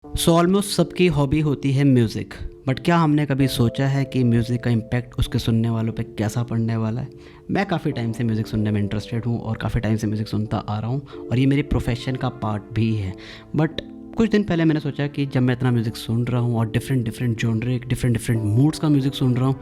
So almost सबकी hobby होती है म्यूज़िक। बट क्या हमने कभी सोचा है कि म्यूज़िक का इम्पैक्ट उसके सुनने वालों पे कैसा पड़ने वाला है। मैं काफ़ी टाइम से म्यूज़िक सुनने में इंटरेस्टेड हूँ और काफ़ी टाइम से म्यूज़िक सुनता आ रहा हूँ और ये मेरी प्रोफेशन का पार्ट भी है। बट कुछ दिन पहले मैंने सोचा कि जब मैं इतना म्यूज़िक सुन रहा हूँ और different different genre different different moods का म्यूज़िक सुन रहा हूँ,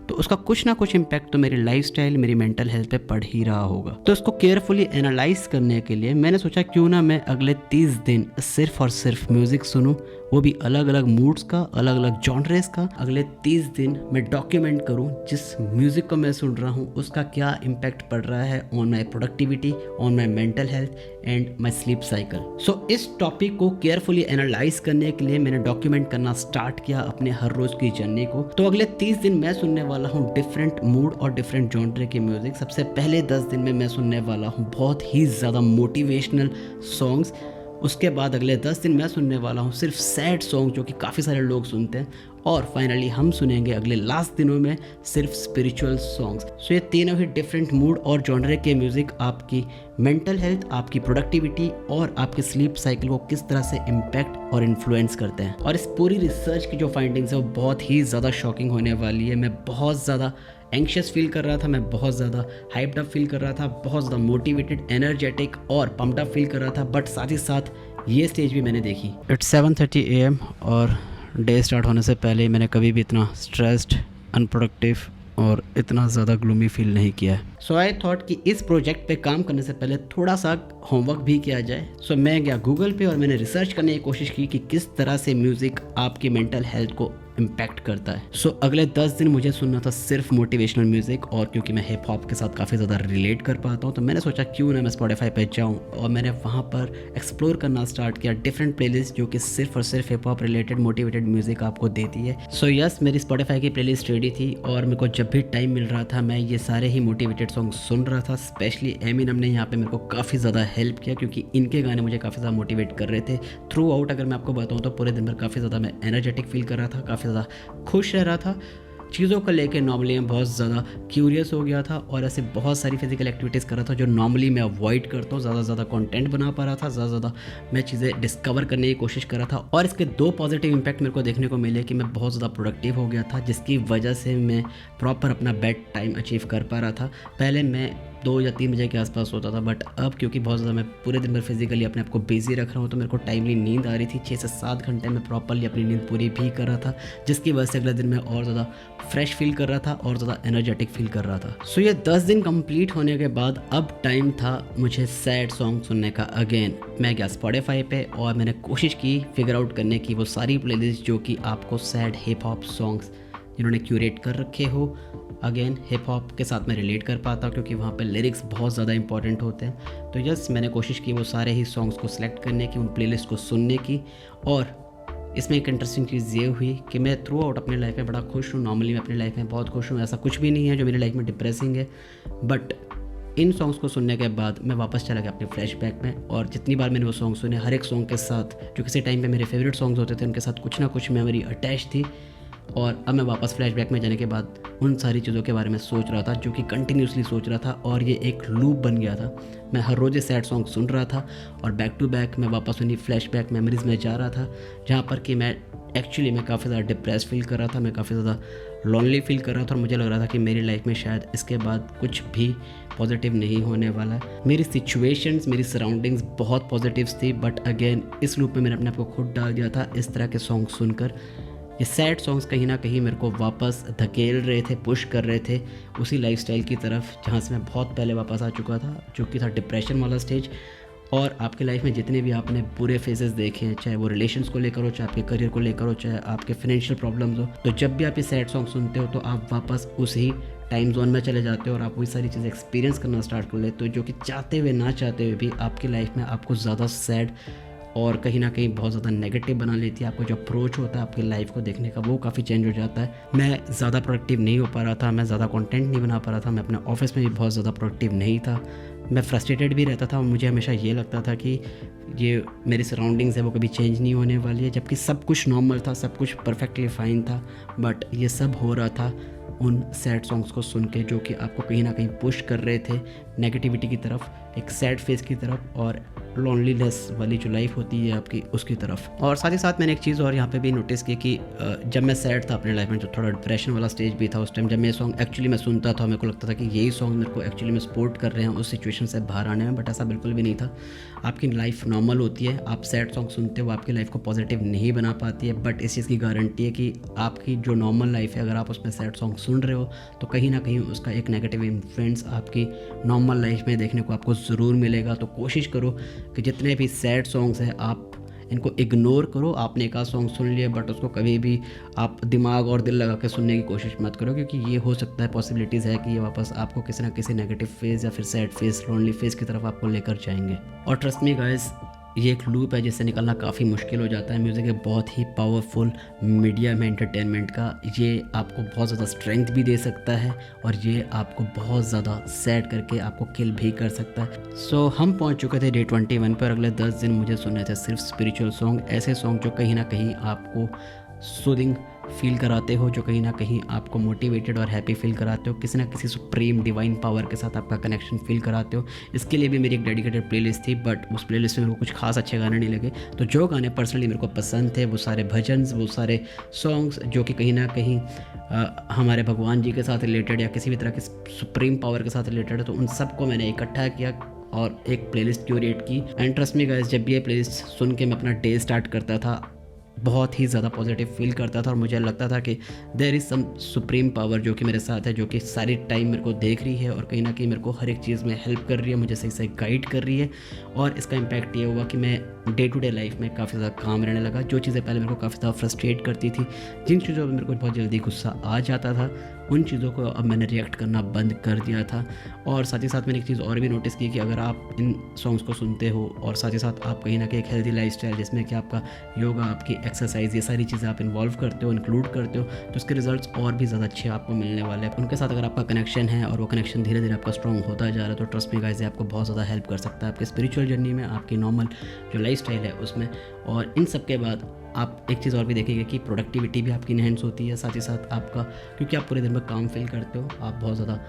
तो उसका कुछ ना कुछ इम्पैक्ट तो मेरी लाइफस्टाइल मेरी मेंटल हेल्थ पे पड़ ही रहा होगा। तो इसको केयरफुली एनालाइज करने के लिए मैंने सोचा क्यों ना मैं अगले 30 दिन सिर्फ और सिर्फ म्यूज़िक सुनूं, वो भी अलग अलग मूड्स का, अलग अलग जॉनरेस का। अगले 30 दिन मैं डॉक्यूमेंट करूं जिस म्यूज़िक को मैं सुन रहा हूं उसका क्या इम्पैक्ट पड़ रहा है on my productivity, on my mental health and my sleep cycle. So इस टॉपिक को केयरफुली एनालाइज करने के लिए मैंने डॉक्यूमेंट करना स्टार्ट किया अपने हर रोज़ की जर्नी को। तो अगले 30 दिन मैं सुनने वाला हूँ डिफरेंट मूड और डिफरेंट जॉनरे के म्यूज़िक। सबसे पहले 10 दिन में मैं सुनने वाला हूँ बहुत ही ज़्यादा मोटिवेशनल सॉन्ग्स। उसके बाद अगले 10 दिन मैं सुनने वाला हूँ सिर्फ सैड सॉन्ग जो कि काफ़ी सारे लोग सुनते हैं। और फाइनली हम सुनेंगे अगले लास्ट दिनों में सिर्फ स्पिरिचुअल सॉन्ग्स। सो ये तीनों ही डिफरेंट मूड और जॉनरे के म्यूज़िक आपकी मेंटल हेल्थ, आपकी प्रोडक्टिविटी और आपके स्लीप साइकिल को किस तरह से इम्पैक्ट और इन्फ्लुएंस करते हैं। और इस पूरी रिसर्च की जो फाइंडिंग्स है वो बहुत ही ज़्यादा शॉकिंग होने वाली है। मैं बहुत ज़्यादा एंक्शियस फील कर रहा था, मैं बहुत ज़्यादा हाइप्ड अप फील कर रहा था, बहुत ज़्यादा मोटिवेटेड, एनर्जेटिक और पम्प्ड अप फील कर रहा था। बट साथ ही साथ ये स्टेज भी मैंने देखी। इट्स 7:30 AM और डे स्टार्ट होने से पहले मैंने कभी भी इतना स्ट्रेस्ड, अनप्रोडक्टिव और इतना ज़्यादा ग्लूमी फील नहीं किया है। सो आई थॉट कि इस प्रोजेक्ट पे काम करने से पहले थोड़ा सा होमवर्क भी किया जाए। सो मैं गया गूगल पे और मैंने रिसर्च करने की कोशिश की कि किस तरह से म्यूज़िक आपकी मेंटल हेल्थ को इम्पैक्ट करता है। सो अगले 10 दिन मुझे सुनना था सिर्फ मोटिवेशनल म्यूज़िक। और क्योंकि मैं हिप हॉप के साथ काफ़ी ज़्यादा रिलेट कर पाता हूँ तो मैंने सोचा क्यों ना मैं स्पॉटिफाई पे जाऊँ और मैंने वहाँ पर एक्सप्लोर करना स्टार्ट किया डिफरेंट प्लेलिस्ट जो कि सिर्फ और सिर्फ hip hop related motivated music आपको देती है। सो यस, मेरी स्पॉटिफाई की प्लेलिस्ट रेडी थी और मेरे को जब भी टाइम मिल रहा था मैं ये सारे ही मोटिवेटेड सॉन्ग सुन रहा था। स्पेशली एमिनम ने यहाँ पे मेरे को काफ़ी ज़्यादा हेल्प किया क्योंकि इनके गाने मुझे काफ़ी ज़्यादा मोटिवेट कर रहे थे थ्रू आउट। अगर मैं आपको बताऊँ तो पूरे दिन भर काफ़ी ज़्यादा मैं एनर्जेटिक फील कर रहा था, काफ़ी ज़्यादा खुश रह रहा था चीज़ों को लेके। नॉर्मली मैं बहुत ज़्यादा क्यूरियस हो गया था और ऐसे बहुत सारी फिजिकल एक्टिविटीज़ कर रहा था जो नॉर्मली मैं अवॉइड करता हूँ। ज़्यादा ज़्यादा कंटेंट बना पा रहा था, ज़्यादा मैं चीज़ें डिस्कवर करने की कोशिश कर रहा था। और इसके 2 पॉजिटिव इम्पैक्ट मेरे को देखने को मिले कि मैं बहुत ज़्यादा प्रोडक्टिव हो गया था जिसकी वजह से मैं प्रॉपर अपना बेड टाइम अचीव कर पा रहा था। पहले मैं 2 या 3 बजे के आसपास सोता था, बट अब क्योंकि बहुत ज़्यादा मैं पूरे दिन भर फिजिकली अपने आप को बिजी रख रहा हूँ तो मेरे को टाइमली नींद आ रही थी। 6 से 7 घंटे में प्रॉपरली अपनी नींद पूरी भी कर रहा था जिसकी वजह से अगले दिन मैं और ज़्यादा फ्रेश फील कर रहा था और ज़्यादा एनर्जेटिक फील कर रहा था। सो ये 10 दिन कंप्लीट होने के बाद अब टाइम था मुझे सैड सॉन्ग सुनने का अगेन। मैं गया स्पॉटिफाई पे और मैंने कोशिश की फिगर आउट करने की वो सारी प्लेलिस्ट जो कि आपको सैड हिप हॉप सॉन्ग्स जिन्होंने क्यूरेट कर रखे हो। अगेन हिप हॉप के साथ मैं रिलेट कर पाता हूँ क्योंकि वहाँ पे लिरिक्स बहुत ज़्यादा इंपॉर्टेंट होते हैं। तो यस, मैंने कोशिश की वो सारे ही सॉन्ग्स को सिलेक्ट करने की, उन प्लेलिस्ट को सुनने की। और इसमें एक इंटरेस्टिंग चीज़ ये हुई कि मैं थ्रू आउट अपनी लाइफ में बड़ा खुश हूँ। नॉर्मली मैं अपनी लाइफ में बहुत खुश हूँ, ऐसा कुछ भी नहीं है जो मेरी लाइफ में डिप्रेसिंग है। बट इन सॉन्ग्स को सुनने के बाद मैं वापस चला गया अपने फ्लैशबैक में और जितनी बार मैंने वो सॉन्ग सुने हर एक सॉन्ग के साथ जो किसी टाइम पे मेरे फेवरेट सॉन्ग्स होते थे उनके साथ कुछ ना कुछ मेमोरी अटैच थी। और अब मैं वापस फ्लैशबैक में जाने के बाद उन सारी चीज़ों के बारे में सोच रहा था जो कि कंटिन्यूसली सोच रहा था और ये एक लूप बन गया था। मैं हर रोज़ सैड सॉन्ग सुन रहा था और बैक टू बैक मैं वापस उन्हीं फ्लैशबैक मेमोरीज़ में जा रहा था जहाँ पर कि मैं काफ़ी ज़्यादा डिप्रेस फील कर रहा था, मैं काफ़ी ज़्यादा लोनली फील कर रहा था और मुझे लग रहा था कि मेरी लाइफ में शायद इसके बाद कुछ भी पॉजिटिव नहीं होने वाला है। मेरी सिचुएशंस, मेरी सराउंडिंग्स बहुत पॉजिटिव्स थी, बट अगेन इस लूप में मैंने अपने आप को खुद डाल दिया था इस तरह के सॉन्ग सुनकर। ये सैड सॉन्ग्स कहीं ना कहीं मेरे को वापस धकेल रहे थे, पुश कर रहे थे उसी लाइफस्टाइल की तरफ जहाँ से मैं बहुत पहले वापस आ चुका था, जो कि था डिप्रेशन वाला स्टेज। और आपकी लाइफ में जितने भी आपने बुरे फेजेस देखे हैं, चाहे वो रिलेशंस को लेकर हो, चाहे आपके करियर को लेकर हो, चाहे आपके फाइनेंशियल प्रॉब्लम्स हो, तो जब भी आप ये सैड सॉन्ग सुनते हो तो आप वापस उसी टाइम जोन में चले जाते हो और आप वही सारी चीज़ें एक्सपीरियंस करना स्टार्ट कर लेते हो जो कि चाहते हुए ना चाहते हुए भी आपकी लाइफ में आपको ज़्यादा सैड और कहीं ना कहीं बहुत ज़्यादा नेगेटिव बना लेती है। आपको जो अप्रोच होता है आपकी लाइफ को देखने का वो काफ़ी चेंज हो जाता है। मैं ज़्यादा प्रोडक्टिव नहीं हो पा रहा था, मैं ज़्यादा कंटेंट नहीं बना पा रहा था, मैं अपने ऑफिस में भी बहुत ज़्यादा प्रोडक्टिव नहीं था, मैं फ्रस्ट्रेटेड भी रहता था और मुझे हमेशा ये लगता था कि ये मेरी सराउंडिंग्स है वो कभी चेंज नहीं होने वाली है, जबकि सब कुछ नॉर्मल था, सब कुछ परफेक्टली फाइन था। बट ये सब हो रहा था उन सैड सॉन्ग्स को सुन के जो कि आपको कहीं ना कहीं पुश कर रहे थे नेगेटिविटी की तरफ, एक सैड फेस की तरफ और लोनलीनेस वाली जो लाइफ होती है आपकी, उसकी तरफ। और साथ ही साथ मैंने एक चीज़ और यहाँ पे भी नोटिस की कि जब मैं सैड था अपने लाइफ में, जो थोड़ा डिप्रेशन वाला स्टेज भी था, उस टाइम जब मैं सॉन्ग एक्चुअली मैं सुनता था, मेरे को लगता था कि यही सॉन्ग मेरे को एक्चुअली में सपोर्ट कर रहे हैं उस सिचुएशन से बाहर आने में, बट ऐसा बिल्कुल भी नहीं था। आपकी लाइफ नॉर्मल होती है, आप सैड सॉन्ग सुनते हो, आपकी लाइफ को पॉजिटिव नहीं बना पाती है, बट इस चीज़ की गारंटी है कि आपकी जो नॉर्मल लाइफ है, अगर आप उसमें सैड सॉन्ग सुन रहे हो तो कहीं ना कहीं उसका एक नेगेटिव इन्फ्लुएंस आपकी नॉर्मल लाइफ में देखने को आपको ज़रूर मिलेगा। तो कोशिश करो कि जितने भी सैड सॉन्ग्स हैं आप इनको इग्नोर करो। आपने एक आध सॉन्ग सुन लिया, बट उसको कभी भी आप दिमाग और दिल लगा के सुनने की कोशिश मत करो, क्योंकि ये हो सकता है, पॉसिबिलिटीज़ है कि ये वापस आपको किसी ना किसी नेगेटिव फेज़ या फिर सैड फेज़, लोनली फेज़ की तरफ आपको लेकर जाएंगे। और ट्रस्ट मी गाइस, ये एक लूप है जिससे निकलना काफ़ी मुश्किल हो जाता है। म्यूज़िक एक बहुत ही पावरफुल मीडियम है एंटरटेनमेंट का। ये आपको बहुत ज़्यादा स्ट्रेंथ भी दे सकता है और ये आपको बहुत ज़्यादा सैड करके आपको किल भी कर सकता है। सो हम पहुंच चुके थे डे 21 पर। अगले 10 दिन मुझे सुनने थे सिर्फ स्पिरिचुअल सॉन्ग, ऐसे सॉन्ग जो कहीं ना कहीं आपको सूदिंग फील कराते हो, जो कहीं ना कहीं आपको मोटिवेटेड और हैप्पी फील कराते हो, किसी ना किसी सुप्रीम डिवाइन पावर के साथ आपका कनेक्शन फील कराते हो। इसके लिए भी मेरी एक डेडिकेटेड प्लेलिस्ट थी, बट उस प्लेलिस्ट में मेरे को कुछ खास अच्छे गाने नहीं लगे। तो जो गाने पर्सनली मेरे को पसंद थे, वो सारे भजन्स, वो सारे सॉन्ग्स जो कि कहीं ना कहीं हमारे भगवान जी के साथ रिलेटेड या किसी भी तरह के सुप्रीम पावर के साथ रिलेटेड है, तो उन सबको मैंने इकट्ठा किया और एक प्लेलिस्ट क्यूरेट की। एंड ट्रस्ट मी गाइस, जब भी ये प्लेलिस्ट सुन के मैं अपना डे स्टार्ट करता था, बहुत ही ज़्यादा पॉजिटिव फील करता था और मुझे लगता था कि there is some supreme power जो कि मेरे साथ है, जो कि सारी टाइम मेरे को देख रही है और कहीं ना कहीं मेरे को हर एक चीज़ में हेल्प कर रही है, मुझे सही सही गाइड कर रही है। और इसका इम्पैक्ट ये हुआ कि मैं डे टू डे लाइफ में काफ़ी ज़्यादा काम रहने लगा। जो चीज़ें पहले मेरे को काफ़ी ज़्यादा फ्रस्ट्रेट करती थी, जिन चीज़ों पर मेरे को बहुत जल्दी गुस्सा आ जाता था, उन चीज़ों को अब मैंने रिएक्ट करना बंद कर दिया था। और साथ ही साथ मैंने एक चीज़ और भी नोटिस की कि अगर आप इन सॉन्ग्स को सुनते हो और साथ ही साथ आप कहीं ना कहीं एक हेल्दी लाइफस्टाइल जिसमें कि आपका योगा, आपकी एक्सरसाइज, ये सारी चीज़ें आप इन्वॉल्व करते हो, इंक्लूड करते हो, तो उसके रिजल्ट्स और भी ज़्यादा अच्छे आपको मिलने वाले हैं। उनके साथ अगर आपका कनेक्शन है और वो कनेक्शन धीरे धीरे आपका स्ट्रॉन्ग होता जा रहा है, तो ट्रस्ट मी गाइस, आपको बहुत ज़्यादा हेल्प कर सकता है आपके स्पिरिचुअल जर्नी में, आपकी नॉर्मल जो लाइफस्टाइल है उसमें। और इन सब के बाद आप एक चीज़ और भी देखेंगे कि प्रोडक्टिविटी भी आपकी इनहेंस होती है, साथ ही साथ आपका, क्योंकि आप पूरे दिन में काम फील करते हो, आप बहुत ज़्यादा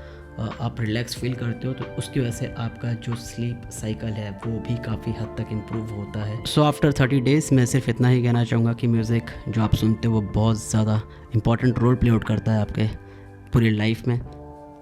आप रिलैक्स फील करते हो, तो उसकी वजह से आपका जो स्लीप साइकिल है वो भी काफ़ी हद तक इम्प्रूव होता है। सो आफ्टर 30 डेज़ मैं सिर्फ इतना ही कहना चाहूँगा कि म्यूज़िक जो आप सुनते हो वो बहुत ज़्यादा इंपॉर्टेंट रोल प्ले आउट करता है आपके पूरी लाइफ में।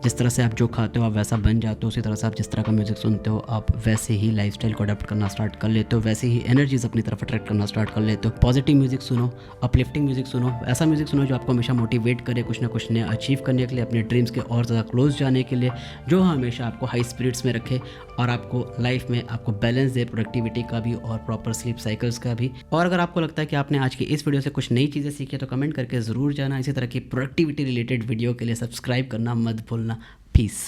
जिस तरह से आप जो खाते हो आप वैसा बन जाते हो, उसी तरह से आप जिस तरह का म्यूज़िक सुनते हो आप वैसे ही लाइफस्टाइल को अडॉप्ट करना स्टार्ट कर लेते हो, वैसे ही एनर्जीज अपनी तरफ अट्रैक्ट करना स्टार्ट कर लेते हो। पॉजिटिव म्यूज़िक सुनो, अपलिफ्टिंग म्यूज़िक सुनो, ऐसा म्यूज़िक सुनो जो आपको हमेशा मोटिवेट करे कुछ ना कुछ नया अचीव करने के लिए, अपने ड्रीम्स के और ज़्यादा क्लोज जाने के लिए, जो हमेशा आपको हाई स्पिरिट्स में रखे और आपको लाइफ में आपको बैलेंस दे, प्रोडक्टिविटी का भी और प्रॉपर स्लीप साइकिल्स का भी। और अगर आपको लगता है कि आपने आज की इस वीडियो से कुछ नई चीज़ें सीखी तो कमेंट करके ज़रूर जाना। इसी तरह की प्रोडक्टिविटी रिलेटेड वीडियो के लिए सब्सक्राइब करना मत भूलना। पीस।